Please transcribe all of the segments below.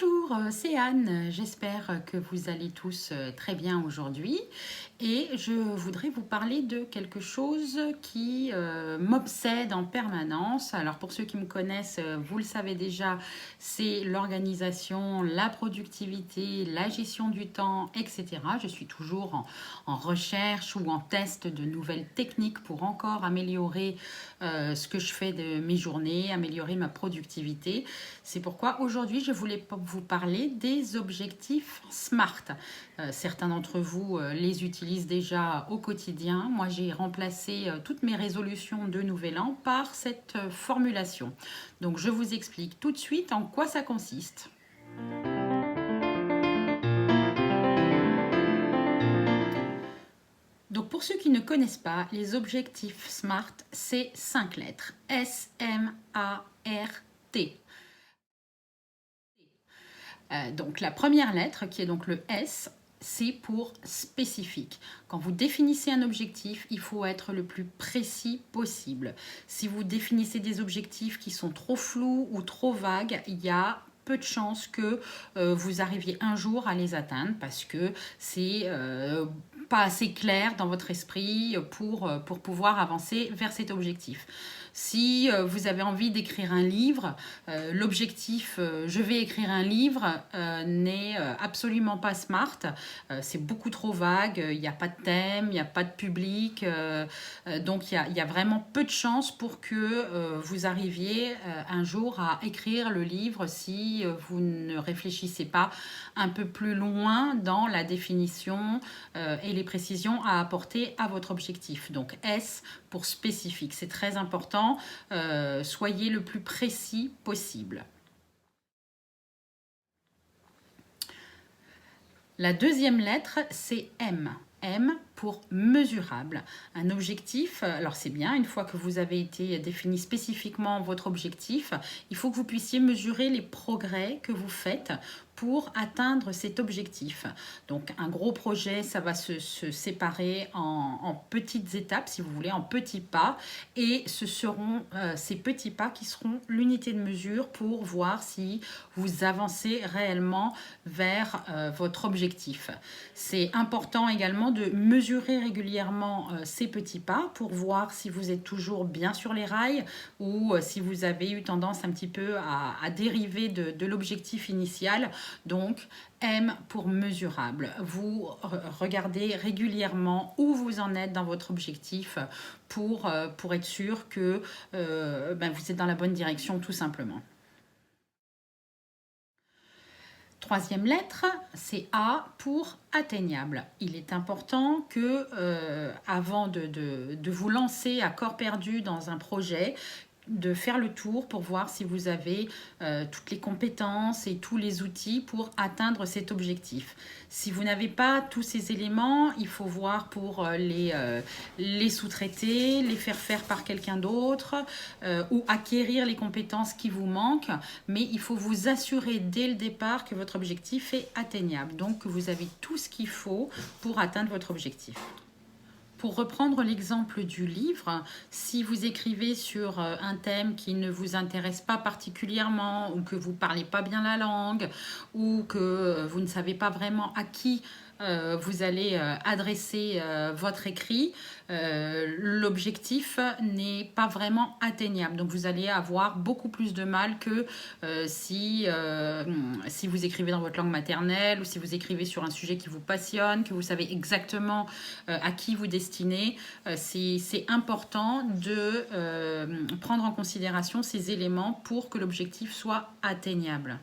Bonjour, c'est Anne. J'espère que vous allez tous très bien aujourd'hui et je voudrais vous parler de quelque chose qui m'obsède en permanence. Alors pour ceux qui me connaissent, vous le savez déjà, c'est l'organisation, la productivité, la gestion du temps, etc. Je suis toujours en recherche ou en test de nouvelles techniques pour encore améliorer ce que je fais de mes journées, améliorer ma productivité. C'est pourquoi aujourd'hui, je voulais vous parler des objectifs SMART. Certains d'entre vous les utilisent déjà au quotidien. Moi, j'ai remplacé toutes mes résolutions de Nouvel An par cette formulation. Donc, je vous explique tout de suite en quoi ça consiste. Donc pour ceux qui ne connaissent pas, les objectifs SMART, c'est 5 lettres. S-M-A-R-T. Donc la première lettre, qui est donc le S, c'est pour spécifique. Quand vous définissez un objectif, il faut être le plus précis possible. Si vous définissez des objectifs qui sont trop flous ou trop vagues, il y a peu de chances que vous arriviez un jour à les atteindre parce que c'est pas assez clair dans votre esprit pour pouvoir avancer vers cet objectif. Si vous avez envie d'écrire un livre, l'objectif je vais écrire un livre n'est absolument pas SMART. C'est beaucoup trop vague, il n'y a pas de thème, il n'y a pas de public. Donc il y a vraiment peu de chances pour que vous arriviez un jour à écrire le livre si vous ne réfléchissez pas un peu plus loin dans la définition et les précisions à apporter à votre objectif. Donc S pour spécifique, c'est très important. Soyez le plus précis possible. La deuxième lettre, c'est M. M pour mesurable. Un objectif, alors c'est bien, une fois que vous avez été défini spécifiquement votre objectif, il faut que vous puissiez mesurer les progrès que vous faites pour atteindre cet objectif. Donc un gros projet, ça va se séparer en petites étapes, si vous voulez, en petits pas, et ce seront ces petits pas qui seront l'unité de mesure pour voir si vous avancez réellement vers votre objectif. C'est important également de mesurer régulièrement ces petits pas pour voir si vous êtes toujours bien sur les rails ou si vous avez eu tendance un petit peu à dériver de l'objectif initial. Donc, M pour mesurable. Vous regardez régulièrement où vous en êtes dans votre objectif pour être sûr que vous êtes dans la bonne direction tout simplement. Troisième lettre, c'est A pour atteignable. Il est important que, avant de vous lancer à corps perdu dans un projet, de faire le tour pour voir si vous avez toutes les compétences et tous les outils pour atteindre cet objectif. Si vous n'avez pas tous ces éléments, il faut voir pour les sous-traiter, les faire faire par quelqu'un d'autre ou acquérir les compétences qui vous manquent, mais il faut vous assurer dès le départ que votre objectif est atteignable, donc que vous avez tout ce qu'il faut pour atteindre votre objectif. Pour reprendre l'exemple du livre, si vous écrivez sur un thème qui ne vous intéresse pas particulièrement ou que vous ne parlez pas bien la langue ou que vous ne savez pas vraiment à qui vous allez adresser votre écrit, l'objectif n'est pas vraiment atteignable. Donc vous allez avoir beaucoup plus de mal que si vous écrivez dans votre langue maternelle ou si vous écrivez sur un sujet qui vous passionne, que vous savez exactement à qui vous destinez. C'est important de prendre en considération ces éléments pour que l'objectif soit atteignable.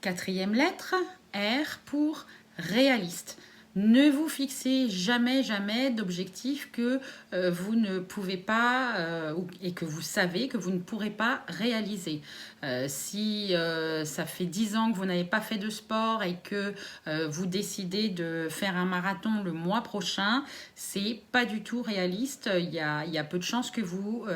Quatrième lettre, R pour réaliste. Ne vous fixez jamais d'objectifs que vous ne pouvez pas et que vous savez que vous ne pourrez pas réaliser. Si ça fait 10 ans que vous n'avez pas fait de sport et que vous décidez de faire un marathon le mois prochain, c'est pas du tout réaliste. Il y a peu de chances que vous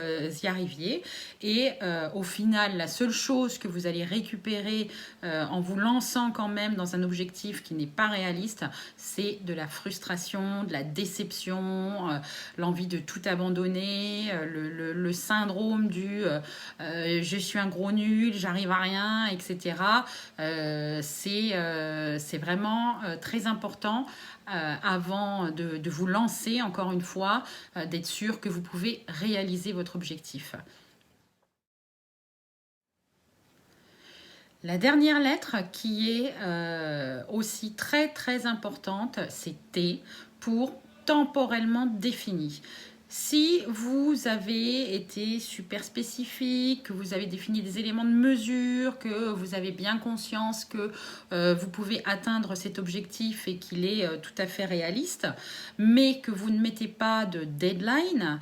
y arriviez. Et au final, la seule chose que vous allez récupérer en vous lançant quand même dans un objectif qui n'est pas réaliste, c'est c'est de la frustration, de la déception, l'envie de tout abandonner, le syndrome du je suis un gros nul, j'arrive à rien, etc. C'est vraiment très important avant de vous lancer, encore une fois, d'être sûr que vous pouvez réaliser votre objectif. La dernière lettre qui est aussi très très importante, c'est T pour temporellement défini. Si vous avez été super spécifique, que vous avez défini des éléments de mesure, que vous avez bien conscience que vous pouvez atteindre cet objectif et qu'il est tout à fait réaliste, mais que vous ne mettez pas de deadline,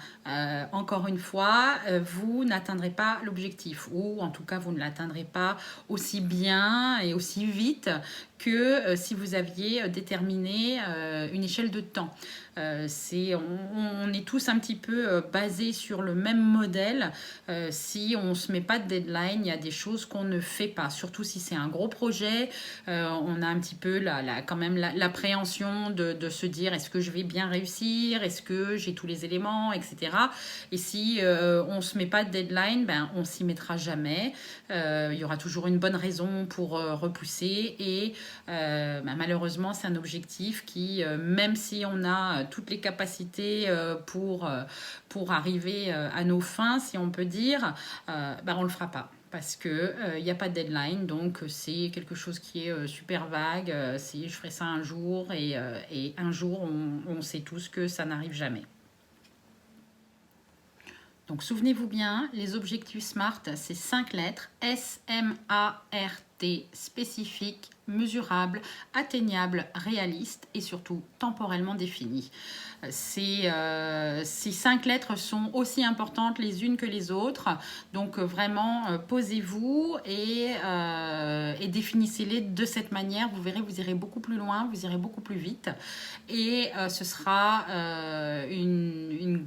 encore une fois, vous n'atteindrez pas l'objectif, ou en tout cas vous ne l'atteindrez pas aussi bien et aussi vite que si vous aviez déterminé une échelle de temps. On est tous un petit peu basés sur le même modèle. Si on ne se met pas de deadline, il y a des choses qu'on ne fait pas, surtout si c'est un gros projet. On a un petit peu quand même l'appréhension de se dire est-ce que je vais bien réussir, est-ce que j'ai tous les éléments, etc. Et si on ne se met pas de deadline, ben, on s'y mettra jamais. Il y aura toujours une bonne raison pour repousser et malheureusement c'est un objectif qui, même si on a toutes les capacités pour arriver à nos fins, si on peut dire, on ne le fera pas. Parce qu'il n'y a pas de deadline, donc c'est quelque chose qui est super vague. Si je ferai ça un jour, et un jour, on sait tous que ça n'arrive jamais. Donc souvenez-vous bien, les objectifs SMART, c'est 5 lettres, S-M-A-R-T, spécifique, mesurable, atteignable, réaliste et surtout temporellement défini. Ces 5 lettres sont aussi importantes les unes que les autres, donc vraiment posez-vous et définissez-les de cette manière. Vous verrez, vous irez beaucoup plus loin, vous irez beaucoup plus vite et ce sera une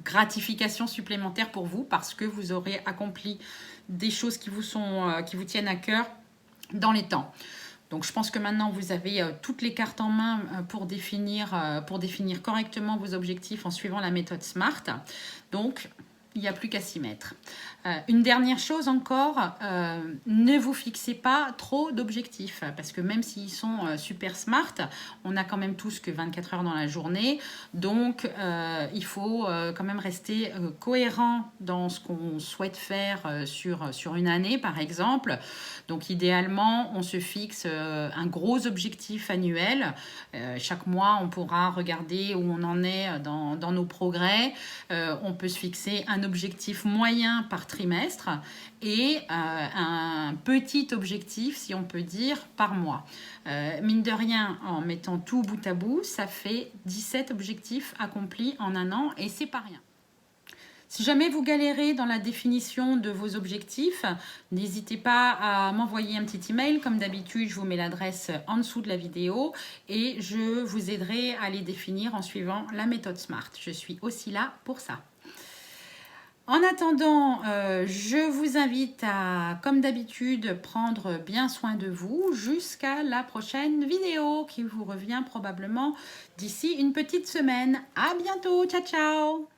gratification supplémentaire pour vous parce que vous aurez accompli des choses qui vous tiennent à cœur dans les temps. Donc je pense que maintenant vous avez toutes les cartes en main pour définir correctement vos objectifs en suivant la méthode SMART. Donc il n'y a plus qu'à s'y mettre. Une dernière chose encore, ne vous fixez pas trop d'objectifs parce que même s'ils sont super smart, on a quand même tous que 24 heures dans la journée. Donc, il faut quand même rester cohérent dans ce qu'on souhaite faire sur une année, par exemple. Donc, idéalement, on se fixe un gros objectif annuel. Chaque mois, on pourra regarder où on en est dans nos progrès. On peut se fixer un objectif moyen par trimestre et un petit objectif, si on peut dire, par mois. Mine de rien, en mettant tout bout à bout, ça fait 17 objectifs accomplis en un an et c'est pas rien. Si jamais vous galérez dans la définition de vos objectifs, n'hésitez pas à m'envoyer un petit email. Comme d'habitude, je vous mets l'adresse en dessous de la vidéo et je vous aiderai à les définir en suivant la méthode SMART. Je suis aussi là pour ça. En attendant, je vous invite à, comme d'habitude, prendre bien soin de vous jusqu'à la prochaine vidéo qui vous revient probablement d'ici une petite semaine. À bientôt, ciao ciao!